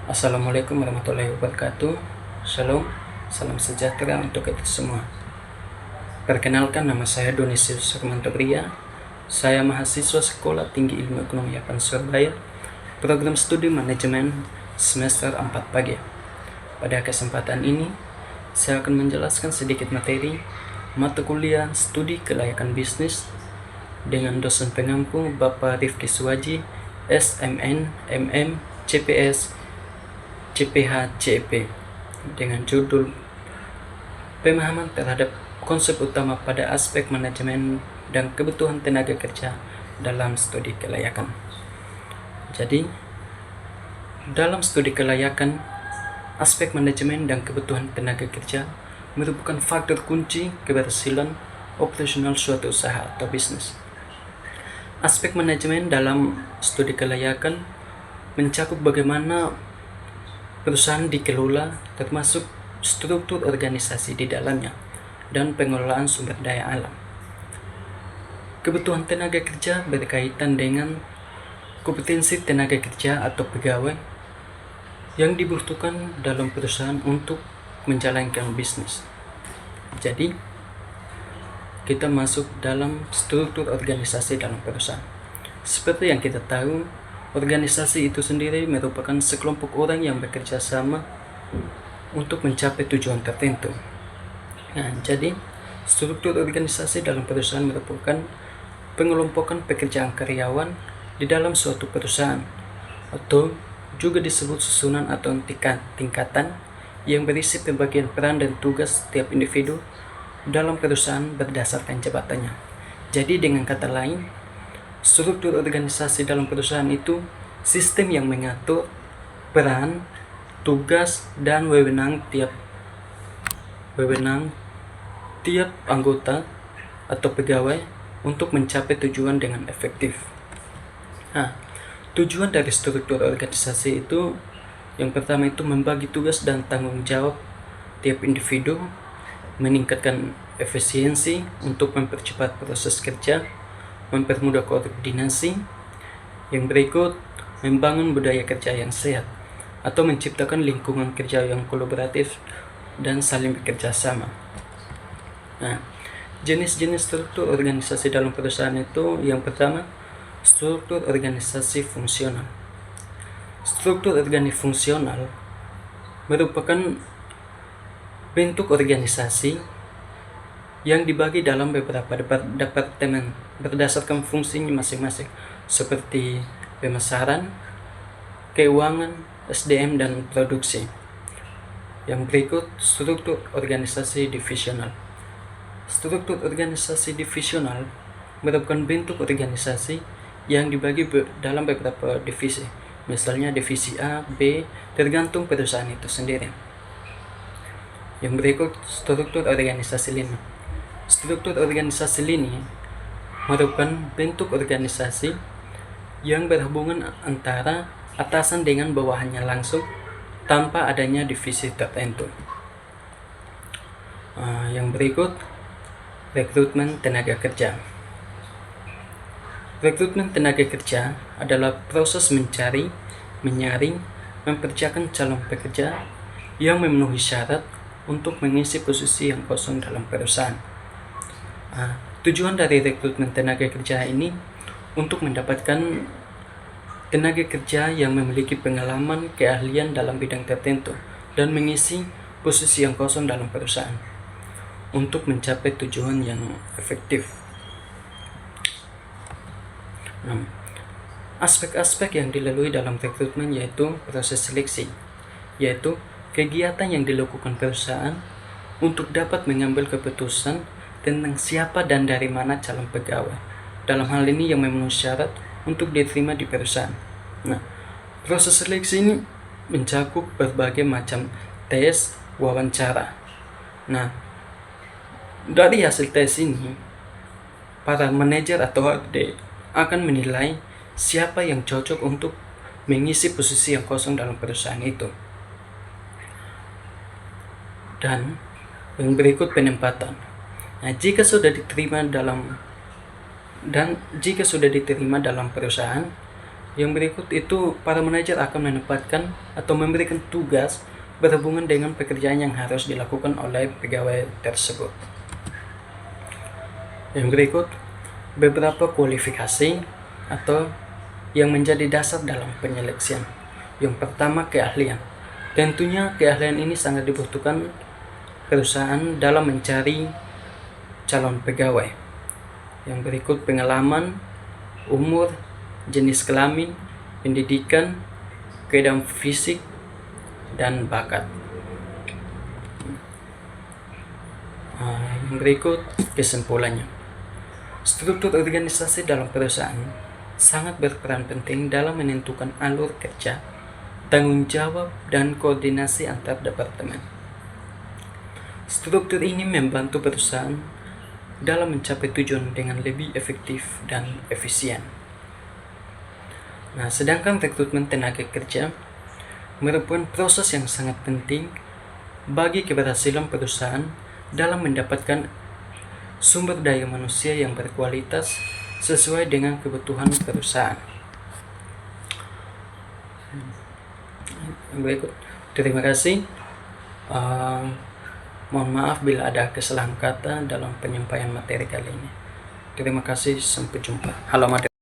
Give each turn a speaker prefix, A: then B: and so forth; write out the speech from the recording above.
A: Assalamualaikum warahmatullahi wabarakatuh. Shalom, salam sejahtera untuk kita semua. Perkenalkan, nama saya Donisius Surmanto Bria. Saya mahasiswa Sekolah Tinggi Ilmu Ekonomi Yapan Surabaya, program studi manajemen semester 4 pagi. Pada kesempatan ini, saya akan menjelaskan sedikit materi mata kuliah studi kelayakan bisnis dengan dosen pengampu Bapak Rifki Suwaji, SMN, MM, CPS, CPH, CEP, dengan judul Pemahaman terhadap konsep utama pada aspek manajemen dan kebutuhan tenaga kerja dalam studi kelayakan. Jadi, dalam studi kelayakan, aspek manajemen dan kebutuhan tenaga kerja merupakan faktor kunci keberhasilan operasional suatu usaha atau bisnis. Aspek manajemen dalam studi kelayakan mencakup bagaimana perusahaan dikelola, termasuk struktur organisasi di dalamnya dan pengelolaan sumber daya alam. Kebutuhan tenaga kerja berkaitan dengan kompetensi tenaga kerja atau pegawai yang dibutuhkan dalam perusahaan untuk menjalankan bisnis. Jadi, kita masuk dalam struktur organisasi dalam perusahaan. Seperti yang kita tahu, organisasi itu sendiri merupakan sekelompok orang yang bekerja sama untuk mencapai tujuan tertentu. Nah, jadi struktur organisasi dalam perusahaan merupakan pengelompokan pekerjaan karyawan di dalam suatu perusahaan, atau juga disebut susunan atau tingkatan yang berisi pembagian peran dan tugas setiap individu dalam perusahaan berdasarkan jabatannya. Jadi dengan kata lain, struktur organisasi dalam perusahaan itu sistem yang mengatur peran, tugas, dan wewenang tiap anggota atau pegawai untuk mencapai tujuan dengan efektif. Nah, tujuan dari struktur organisasi itu yang pertama itu membagi tugas dan tanggung jawab tiap individu, meningkatkan efisiensi untuk mempercepat proses kerja, mempermudah koordinasi. Yang berikut, membangun budaya kerja yang sehat atau menciptakan lingkungan kerja yang kolaboratif dan saling bekerja sama. Nah, jenis-jenis struktur organisasi dalam perusahaan itu yang pertama, struktur organisasi fungsional. Struktur organisasi fungsional merupakan bentuk organisasi yang dibagi dalam beberapa departemen berdasarkan fungsinya masing-masing, seperti pemasaran, keuangan, SDM, dan produksi. Yang berikut, struktur organisasi divisional. Struktur organisasi divisional merupakan bentuk organisasi yang dibagi dalam beberapa divisi. Misalnya divisi A, B, tergantung perusahaan itu sendiri. Yang berikut, struktur organisasi lini. Struktur organisasi lini merupakan bentuk organisasi yang berhubungan antara atasan dengan bawahannya langsung tanpa adanya divisi tertentu. Yang berikut, rekrutmen tenaga kerja. Rekrutmen tenaga kerja adalah proses mencari, menyaring, mempercayakan calon pekerja yang memenuhi syarat untuk mengisi posisi yang kosong dalam perusahaan. Tujuan dari rekrutmen tenaga kerja ini untuk mendapatkan tenaga kerja yang memiliki pengalaman, keahlian dalam bidang tertentu dan mengisi posisi yang kosong dalam perusahaan untuk mencapai tujuan yang efektif. Aspek-aspek yang dilalui dalam rekrutmen yaitu proses seleksi, yaitu kegiatan yang dilakukan perusahaan untuk dapat mengambil keputusan tentang siapa dan dari mana calon pegawai, dalam hal ini yang memenuhi syarat untuk diterima di perusahaan. Nah, proses seleksi ini mencakup berbagai macam tes, wawancara. Nah, dari hasil tes ini, para manajer atau HRD akan menilai siapa yang cocok untuk mengisi posisi yang kosong dalam perusahaan itu. Dan yang berikut penempatan. Nah, jika sudah diterima dalam perusahaan, Yang berikut itu para manajer akan menempatkan atau memberikan tugas berhubungan dengan pekerjaan yang harus dilakukan oleh pegawai tersebut. Yang berikut beberapa kualifikasi atau yang menjadi dasar dalam penyeleksian. Yang pertama, keahlian. Tentunya keahlian ini sangat dibutuhkan perusahaan dalam mencari calon pegawai. Yang berikut pengalaman, umur, jenis kelamin, pendidikan, keadaan fisik, dan bakat. Yang berikut kesimpulannya. Struktur organisasi dalam perusahaan sangat berperan penting dalam menentukan alur kerja, tanggung jawab, dan koordinasi antar departemen. Struktur ini membantu perusahaan dalam mencapai tujuan dengan lebih efektif dan efisien. Nah, sedangkan rekrutmen tenaga kerja merupakan proses yang sangat penting bagi keberhasilan perusahaan dalam mendapatkan sumber daya manusia yang berkualitas sesuai dengan kebutuhan perusahaan. Berikut, terima kasih. Mohon maaf bila ada kesalahan kata dalam penyampaian materi kali ini. Terima kasih, sampai jumpa. Halo materi.